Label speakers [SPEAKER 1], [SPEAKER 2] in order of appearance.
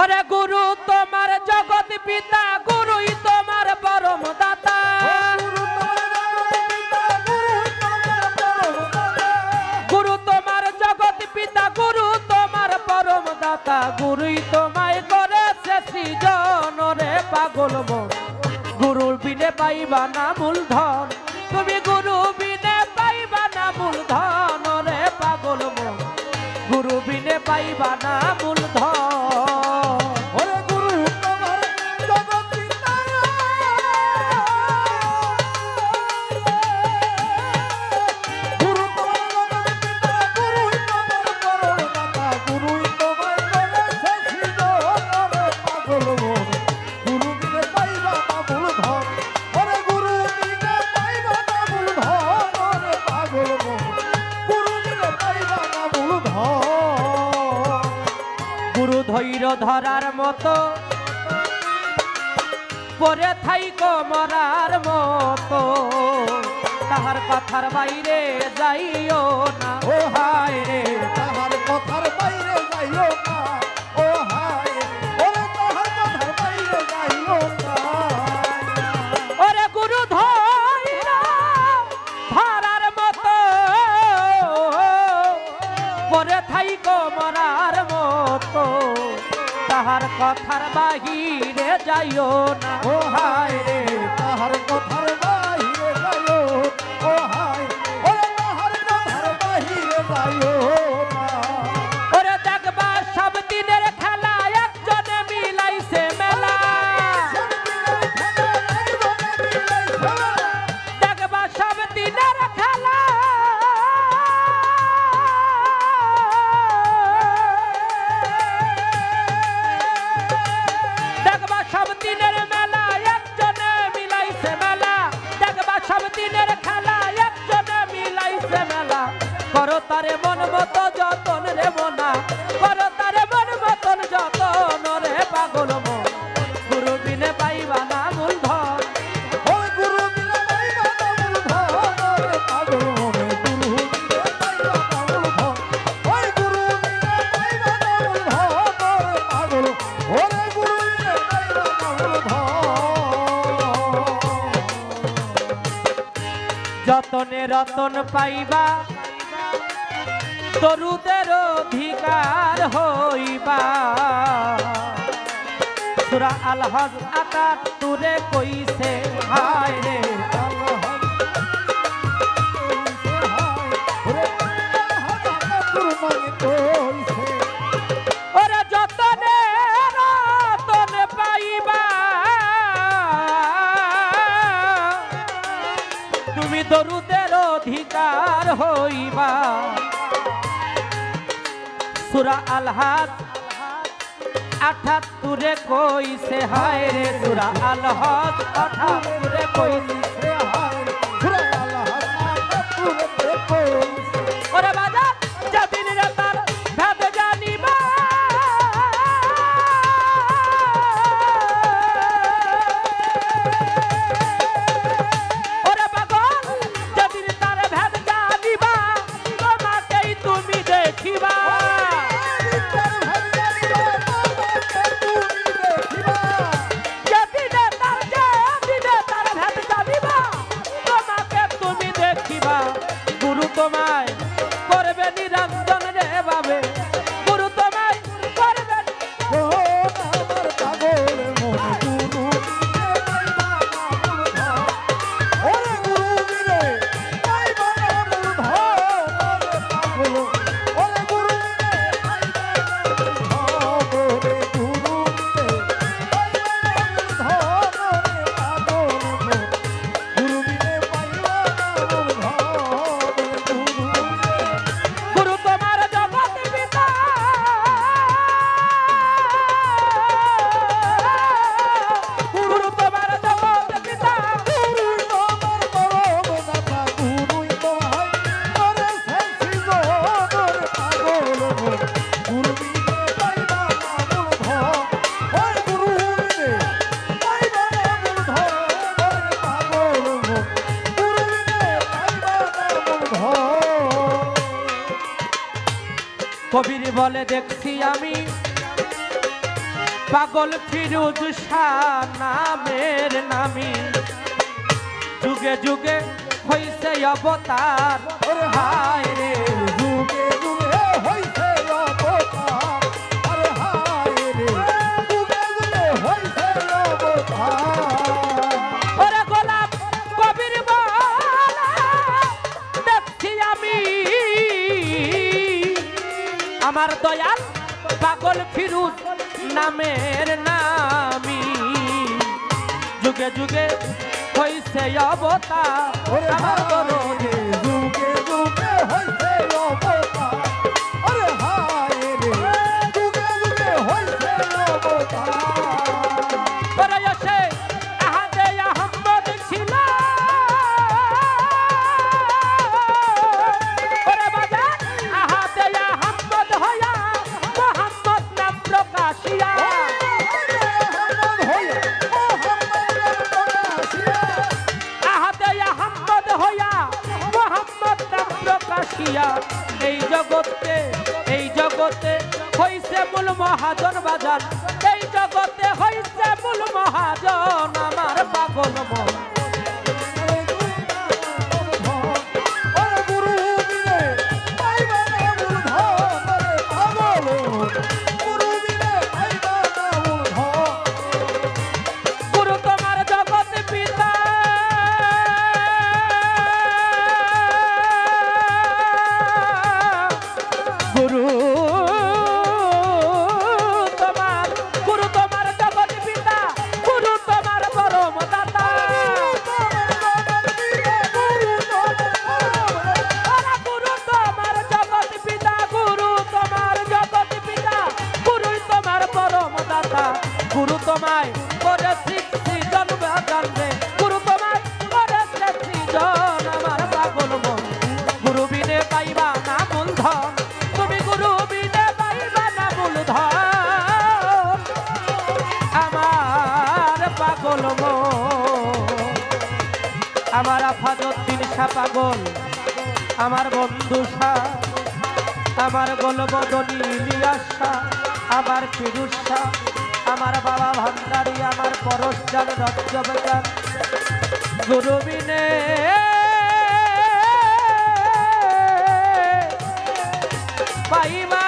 [SPEAKER 1] ওরে গুরু তোমার জগৎ পিতা, গুরুই তোমার পরম দাতা। গুরু তোমার জগৎ পিতা, গুরু তোমার পরম দাতা। গুরুই তোমায় করেছে সৃজন রে পাগল মন, গুরুর বিনে পাইবা না মূলধন। তুমি গুরু বিনে পাইবা না মূলধন রে পাগল মন, গুরু বিনে পাইবা না মূলধন। ধৈর্য ধরার মতো পরে থাইকো মরার মতো, তাহার কথার বাইরে যাইও না ও হায় রে,
[SPEAKER 2] তাহার কথার বাইরে যাইও না ও হায়, ওরে তাহার কথার বাইরে যাইও না।
[SPEAKER 1] ওরে গুরু ধৈর্য ধরার মতো পরে থাইকো মরার মতো, তাহার কথার বাহিরে যাইও না
[SPEAKER 2] ও হায় রে, তাহার কথার বাহিরে যাইও ও হায়, ওরে তাহার কথার বাহিরে যাইও না।
[SPEAKER 1] ওরে দেখবা সব দিনের খেলা একজনে মিলাইছে মেলা, দেখবা সব দিনের খেলা সব দিনের মেলা একজনে মিলাইছে মেলা, দেখবা সব দিনের খেলা একজনে মিলাইছে মেলা। করো তারে মন মতো যতন রে মনা, করো তারে মন মতন যতন রে পাগল মন, গুরু বিনে পাইবা না মূলধন।
[SPEAKER 2] ওই গুরু বিনে পাইবা না মূলধন, ওরে পাগল মনে গুরু বিনে পাইবা না মূলধন। ওই গুরু বিনে পাইবা না মূলধন, ওরে পাগল ওরে গুরু বিনে পাইবা না মূলধন।
[SPEAKER 1] যতনে রতন পাইবা, দরুদের অধিকার হইবা। সূরা আল হজ ৭৮ কইছে হায় রে, ওরে যতনে রতন পাইবা, তুমি দরুদের অধিকার হইবা। সূরা আল হজ ৭৮ কইছে হায় রে, সূরা আল হজ ৭৮ কইছে ওরে বাজা যেদিন রে তার ভেদ জানিবা, ওরে পাগল যেদিন তার ভেদ জানিবা, তোমাকেই তুমি দেখিবা। যেদিনে তার ভেদ জানিবা, তোমাকে তুমি দেখিবা। গুরু তোমায় করবে নিরঞ্জন রে বাবে, গুরু তোমায় করবে
[SPEAKER 2] আমার পাগল মনে গুরু বিনে পাইবা না মূলধন, ওরে গুরু বিনে পাইবা না মূলধন, ওরে পাগল ওরে গুরু বিনে পাইবা না মূলধন, ওরে গুরু বিনে পাইবা না মূলধন, ওরে পাগল গুরু বিনে পাইবা না মূলধন,
[SPEAKER 1] গুরু তোমার জগৎ পিতা, গুরু তোমার জগৎ পিতা,
[SPEAKER 2] গুরুই তোমার পরম দাতা, গুরুই তোমায় করেছে সৃজন, ওরে পাগল মন, গুরু বিনে পাইবা না মূলধন, ওই গুরু বিনে পাইবা না মূলধন, ওরে পাগল মন, গুরু বিনে পাইবা না মূলধন।
[SPEAKER 1] কবির বলে দেখছি আমি পাগল ফিরুজ শাহ নামের নামি যুগে যুগে হইছে অবতার
[SPEAKER 2] ওরে
[SPEAKER 1] হায় রে
[SPEAKER 2] যুগে যুগে হইছে অবতার আরে হায় রে যুগে যুগে হইছে অবতার
[SPEAKER 1] ওরে গোলাপ কবির বলা দেখছি আমি আমার দয়াল পাগল ফিরুজ নামের নামি যুগে যুগে হইছে অবতার
[SPEAKER 2] ওরে
[SPEAKER 1] আমার
[SPEAKER 2] হায়
[SPEAKER 1] দরদে
[SPEAKER 2] রে যুগে যুগে হইছে অবতার আরে হায় রে যুগে যুগে হইছে অবতার
[SPEAKER 1] ওরে এসে আহাদে আহমদ ছিল ওরে বাবা আহাদে আহমদ হইয়া মোহাম্মদ নাম প্রকাশিয়া আহাদে আহমদ হইয়া মোহাম্মদ নাম প্রকাশিয়া এই জগতে হইছে মূল মহাজন বাজার এই জগতে হইছে মূল মহাজন আমার পাগল মন গুরু তোমার জগৎ পিতা গুরু তোমার জগৎ পিতা গুরু তোমার পরম দাতা ওরা গুরু তোমার জগৎ পিতা গুরু তোমার জগৎ পিতা গুরুই তোমার পরম দাতা গুরু তোমায় করে সৃজন জানবে গুরু তোমায় করে সৃজন আমার পাগল মন গুরু বিনে পাইবা না মূলধন তুমি গুরু বিনে পাইবা না মূলধন আমার পাগল মন আমার আফাজউদ্দিন শাহ পাগল আমার বন্ধু শাহ আমার গোলবদনী ইলিয়াস শাহ আমার ফিরুজ শাহ আমার বাবা ভান্ডারী আমার পরশজান রজ্জবজান গুরু বিনে পাইবা